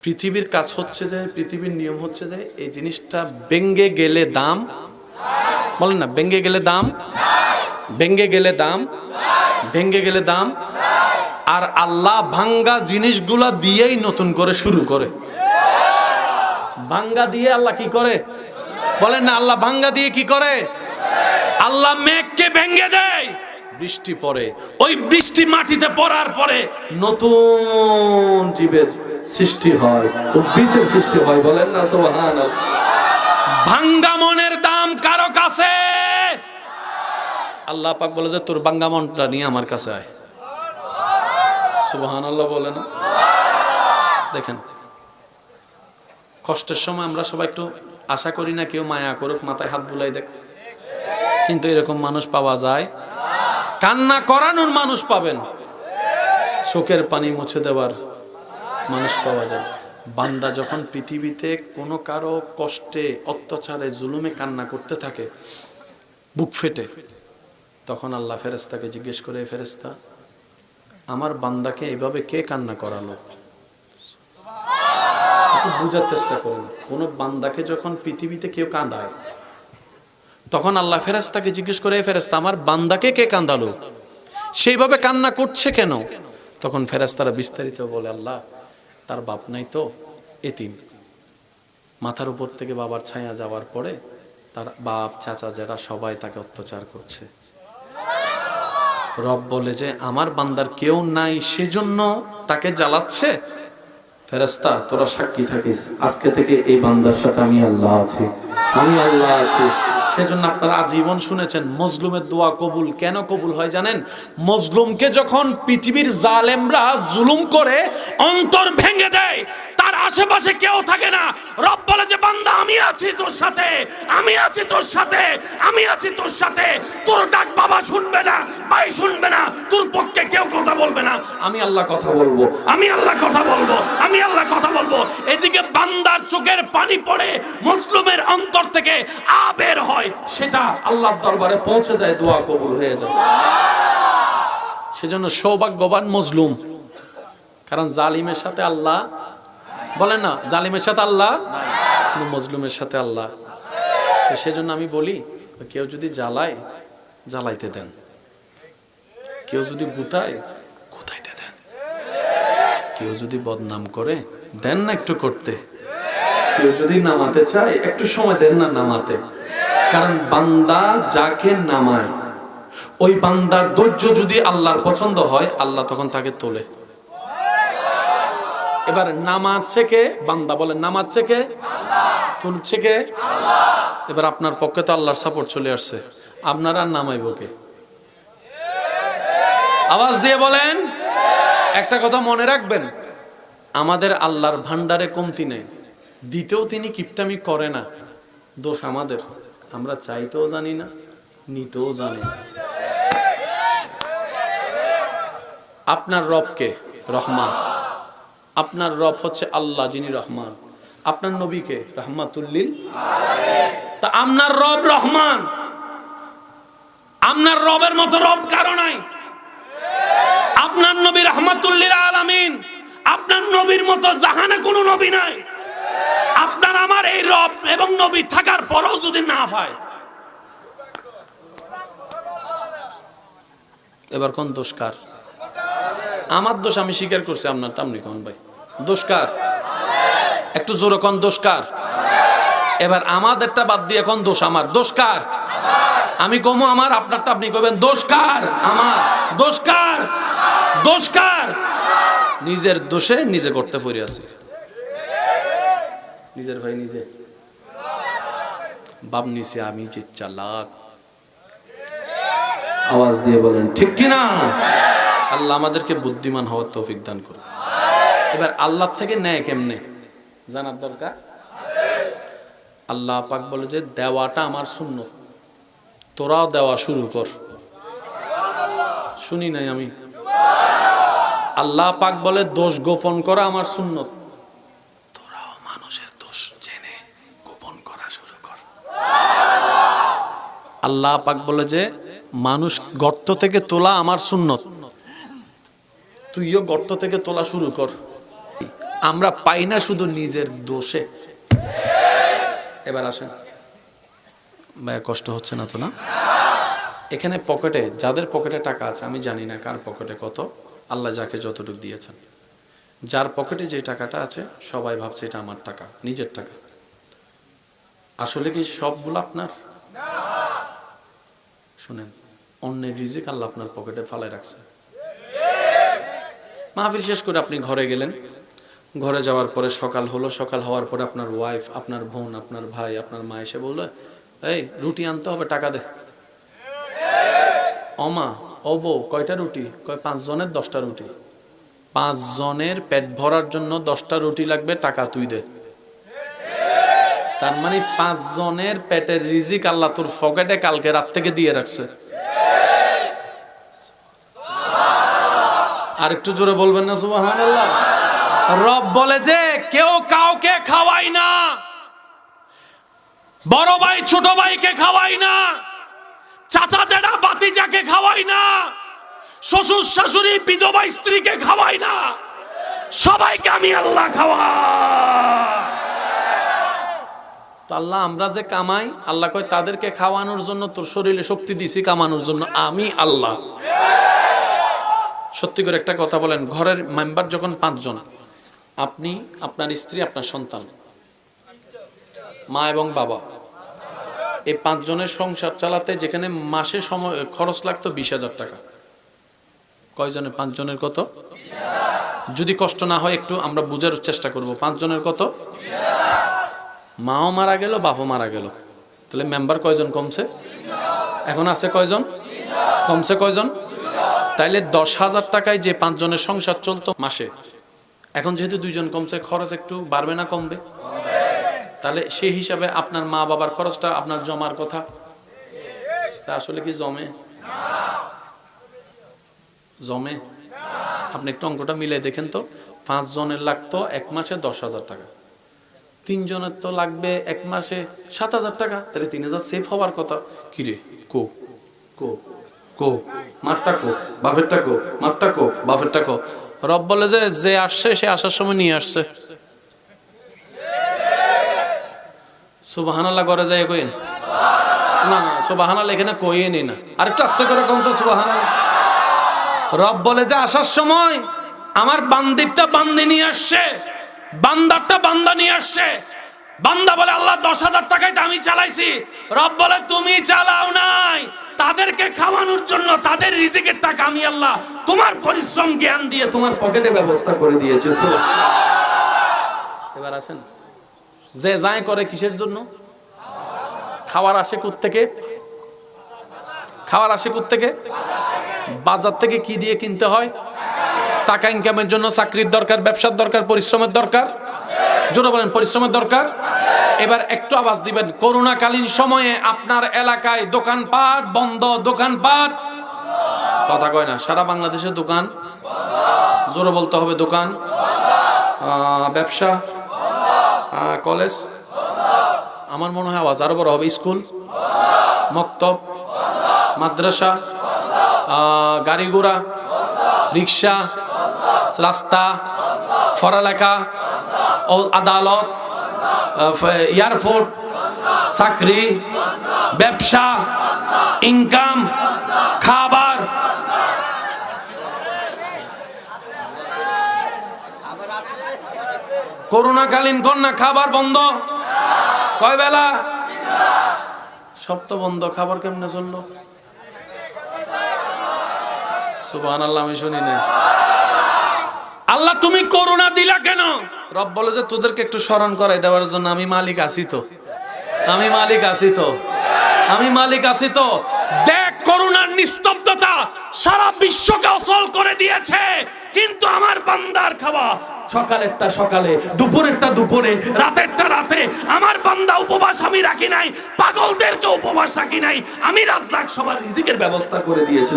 পৃথিবীর কাজ হচ্ছে যে, পৃথিবীর নিয়ম হচ্ছে যে এই জিনিসটা ভেঙে গেলে দাম, বলেন না, ভেঙে গেলে দাম, ভেঙে গেলে দাম, ভেঙে গেলে দাম। আর আল্লাহ ভাঙ্গা জিনিসগুলা দিয়েই নতুন করে শুরু করে। ভাঙ্গা দিয়ে আল্লাহ কি করে বলেন না, আল্লাহ ভাঙ্গা দিয়ে কি করে? আল্লাহ মেঘকে ভেঙে দেয়, বৃষ্টি পড়ে, ওই বৃষ্টি মাটিতে পড়ার পরে নতুন জীবের সৃষ্টি হয়, উদ্ভিদের সৃষ্টি হয়। বলেন না সুবহানাল্লাহ। ভাঙ্গা মনের দাম কারো কাছে? আল্লাহ পাক বলে যে তোর ভাঙ্গা মনটা নিয়ে আমার কাছে আয়। সুবহানাল্লাহ বলে না? দেখেন, কষ্টের সময় আমরা সবাই একটু আশা করি না কেউ মায়া করুক, মাথায় হাত বুলাই দেখ, কিন্তু এরকম মানুষ পাওয়া যায়? কান্না করানোর মানুষ পাবেন, চোখের পানি মুছে দেওয়ার মানুষ পাওয়া যায়। বান্দা যখন পৃথিবীতে কোনো কারো কষ্টে, অত্যাচারে, জুলুমে কান্না করতে থাকে বুক ফেটে, তখন আল্লাহ ফেরেশতাকে জিজ্ঞেস করে, ফেরেশতা আমার বান্দাকে এইভাবে কে কান্না করালো? একটু বোঝার চেষ্টা করুন। কোন বান্দাকে যখন পৃথিবীতে কেউ কাঁদায়, তখন আল্লাহ ফেরেশতাকে জিজ্ঞেস করে, ফেরেশতা আমার বান্দাকে কে কাঁদালো, সেইভাবে কান্না করছে কেন? তখন ফেরেশতারা বিস্তারিত বলে, আল্লাহ তার বাপ নাই তো, এতিম, মাথার উপর থেকে বাবার ছায়া যাওয়ার পরে তার বাপ, চাচা, যারা সবাই তাকে অত্যাচার করছে। রব বলে যে আমার বান্দার কেউ নাই, সেজন্য তাকে জ্বালাচ্ছে। ফেরেশতা তোরা সাক্ষী থাকিস, আজকে থেকে এই বান্দার সাথে আমি আল্লাহ আছি, আমি আল্লাহ আছি। সেজন্য আপনারা আজীবন শুনেছেন মজলুমের দোয়া কবুল কেন কবুল হয় জানেন? মজলুমকে যখন পৃথিবীর জালেমরা জুলুম করে অন্তর ভেঙে দেয়, তার আশেপাশে কেউ থাকে না, রব বলে যে বান্দা আমি আছি তোর সাথে, আমি আছি তোর সাথে, আমি আছি তোর সাথে। তোর ডাক বাবা শুনবে না, ভাই শুনবে না, তোর পক্ষে কেউ কথা বলবে না, আমি আল্লাহ কথা বলবো, আমি আল্লাহ কথা বলবো, আমি আল্লাহ কথা বলবো। এদিকে বান্দার চোখের পানি পড়ে, মজলুমের অন্তর থেকে বের হয়, সেটা আল্লাহর দরবারে পৌঁছে যায়, দোয়া কবুল হয়ে যায়। সেজন্য সৌভাগ্যবান মজলুম, কারণ জালিমের সাথে আল্লাহ, বলেন না, জালিমের সাথে আল্লাহ, মজলুমের সাথে আল্লাহ। সেজন্য আমি বলি, কেউ যদি জ্বালায়, জ্বালাইতে দেন, কেউ যদি গুতায়, গুতাইতে দেন, কেউ যদি বদনাম করে, দেন না একটু করতে, কেউ যদি নামাতে চায়, একটু সময় দেন না নামাতে। কারণ বান্দা যাকে নামায়, ওই বান্দার ধৈর্য যদি আল্লাহর পছন্দ হয়, আল্লাহ তখন তাকে তোলে। এবার নামাচ্ছে কে? বান্দা। বলে নামাচ্ছে কে? তুলছে কে? এবার আপনার পক্ষে তো আল্লাহর সাপোর্ট চলে আসছে, আপনারা নামাইব কে? আওয়াজ দিয়ে বলেন। একটা কথা মনে রাখবেন, আমাদের আল্লাহর ভান্ডারে কমতি নেই, দিতেও তিনি কিপটামি করে না। দোষ আমাদের, আমরা চাইতেও জানি না, নিতেও জানি না। আপনার রবকে রহমান, আপনার রব হচ্ছে আল্লাহ যিনি রহমান, আপনার নবীকে রাহমাতুল্লিল আলামিন। তা আপনার রব রহমান, আপনার রবের মতো রব কারো নাই। আপনার নবী রাহমাতুল্লিল আলামিন, আপনার নবীর মতো জাহানে কোনো নবী নাই। আপনার আমার এই রব এবং নবী থাকার পরেও যদি না পায়, এবার কোন দোষ কার? আমার দোষ আমি স্বীকার করছি, আপনারটা আপনি কোন ভাই? দোষ কার? একটু জোরে কোন দোষ কার? এবার আমাদেরটা বাদ দিয়ে কোন দোষ আমার? দোষ কার? আমি কমু আমার, আপনারটা আপনি কবেন দোষ কার? আমার। দোষ কার? দোষ কার? নিজের দোষে নিজে করতে পড়ে আছি, নিজের ভাই নিজে বাপ নিছে, আমি যে চালাক। আওয়াজ দিয়ে বলেন ঠিক কিনা? আল্লাহ আমাদেরকে বুদ্ধিমান হওয়ার তৌফিক দান করুন। এবার আল্লাহ থেকে নেয় কেমনে জানার দরকার। আল্লাহ পাক বলে যে দেওয়াটা আমার সুন্নত, তোরাও দেওয়া শুরু কর। শুনি নাই আমি? আল্লাহ পাক বলে দোষ গোপন করা আমার সুন্নত, তোরাও মানুষের দোষ জেনে গোপন করা শুরু কর। আল্লাহ পাক বলে যে মানুষ গর্ত থেকে তোলা আমার সুন্নত, তুইও গর্ত থেকে তোলা শুরু কর। আমরা পাই না শুধু নিজের দোষে। এবার আসেন ভাই, কষ্ট হচ্ছে না তো? না, এখানে পকেটে, যাদের পকেটে টাকা আছে, আমি জানি না কার পকেটে কত, আল্লাহ যাকে যতটুকু দিয়েছেন, যার পকেটে যে টাকাটা আছে সবাই ভাবছে এটা আমার টাকা, নিজের টাকা। আসলে কি সবগুলো আপনার? শুনেন, অন্যের রিজিক আল্লাহ আপনার পকেটে ফালাই রাখছে। মাহফিল শেষ করে আপনি ঘরে গেলেন, ঘরে যাওয়ার পরে সকাল হলো, সকাল হওয়ার পরে আপনার ওয়াইফ, আপনার বোন, আপনার ভাই, আপনার মা এসে বললো, এই রুটি আনতে হবে, টাকা দে। অমা, ও বউ, কয়টা রুটি? কয় 5 জনের 10টা রুটি। 5 জনের পেট ভরার জন্য 10টা রুটি লাগবে, টাকা তুই দে। তার মানে 5 জনের পেটের রিজিক আল্লাহ তোর পকেটে কালকে রাত থেকে দিয়ে রাখছে। আর একটু জোরে বলবেন না সুবহানাল্লাহ? রব বলে যে কেউ কাউকে খাওয়াই না, বড় ভাই ছোট ভাইকে খাওয়াই না, চাচা জেঠা ভাতিজাকে খাওয়াই না, শ্বশুর শাশুড়ি বিধবা স্ত্রীকে খাওয়াই না, সবাইকে আমি আল্লাহ খাওয়াই। তো আল্লাহ, আমরা যে কামাই, আল্লাহ কয় তাদেরকে খাওয়ানোর জন্য তোর শরীরে শক্তি দিছি, কামানোর জন্য আমি আল্লাহ। সত্যি করে একটা কথা বলেন, ঘরের মেম্বার যখন 5 জন, আপনি, আপনার স্ত্রী, আপনার সন্তান, মা এবং বাবা, এই 5 জনের সংসার চালাতে যেখানে মাসে সময় খরচ লাগতো 20,000 টাকা, কয়জনের? 5 জনের কত? যদি কষ্ট না হয় একটু আমরা বুঝার চেষ্টা করব। 5 জনের কত? মাও মারা গেল, বাপও মারা গেল, তাহলে মেম্বার কয়জন কমছে? এখন আছে কয়জন? কমছে কয়জন? তাইলে 10,000 টাকায় যে 5 জনের সংসার চলতো মাসে, এখন যেহেতু 2 জন কমছে, খরচ একটু বাড়বে না কমবে? তাহলে সেই হিসাবে আপনার মা বাবার খরচটা আপনার জমার কথা, আসলে কি জমে? জমে? আপনি একটু অঙ্কটা মিলে দেখেন তো, 5 জনের লাগতো 1 মাসে 10,000 টাকা, 3 জনের তো লাগবে 1 মাসে 7,000 টাকা, তাহলে 3,000 সেভ হওয়ার কথা। কিরে, কো কো কো মারটা কো, বাফেরটা কো, মারটা কো, বাফেরটা কো। রব বলে যে যে আসছে সে আসার সময় নিয়ে আসছে। সুবহানাল্লাহ করে যায় কইন না, না সুবহানাল্লাহ এখানে কইনি না, আরেকটু আস্তে করে কোন তো সুবহানাল্লাহ। রব বলে যে আসার সময় আমার বান্দিরটা বান্দি নিয়ে আসছে, বান্দারটা বান্দা নিয়ে আসছে। বান্দা বলে আল্লাহ 10,000 টাকায় তো আমি চালাইছি। রব বলে তুমি চালাও নাই, তাদেরকে খাওয়ানোর জন্য তাদের রিজিকের টাকা আমি আল্লাহ তোমার পরিশ্রম জ্ঞান দিয়ে তোমার পকেটে ব্যবস্থা করে দিয়েছি। এবার আসেন, যে যায় করে কিসের জন্য? খাওয়ার আসে কোত্থেকে? খাওয়ার আসে কোত্থেকে? বাজার থেকে কি দিয়ে কিনতে হয়? টাকা ইনকামের জন্য চাকরির দরকার, ব্যবসার দরকার, পরিশ্রমের দরকার। জোরে বলেন, পরিশ্রমের দরকার। এবার একটু আওয়াজ দিবেন, করোনাকালীন সময়ে আপনার এলাকায় দোকানপাট বন্ধ, দোকানপাট কথা কয় না, সারা বাংলাদেশে দোকান, জোরে বলতে হবে, দোকান, ব্যবসা, কলেজ, আমার মনে হয় আওয়াজ আরো বড় হবে, স্কুল, মক্তব, মাদ্রাসা, গাড়ি ঘোড়া, রিক্সা, রাস্তা, পড়ালেখা, আদালত, এয়ারপোর্ট, চাকরি, ব্যবসা, ইনকাম, খাবার। করোনাকালীন কন্যা খাবার বন্ধ, কয় বেলা? সব তো বন্ধ, খাবার কেমনে চললো? সুবহানাল্লাহ, আমি শুনি না। আল্লাহ তুমি করোনা দিলা কেন? রব বলে যে তোদেরকে একটু স্মরণ করাই দেওয়ার জন্য আমি মালিক আছি তো, আমি মালিক আছি তো, আমি মালিক আছি তো। দেখ করোনার নিস্তব্ধতা সারা বিশ্বকে অচল করে দিয়েছে, কিন্তু আমার বান্দার খাওয়া সকালেরটা সকালে, দুপুরেরটা দুপুরে, রাতেরটা রাতে। আমার বান্দা উপবাস আমি রাখি নাই, পাগলদেরকে উপবাস রাখি নাই, আমি রাজ্জাক সবার রিজিকের ব্যবস্থা করে দিয়েছি।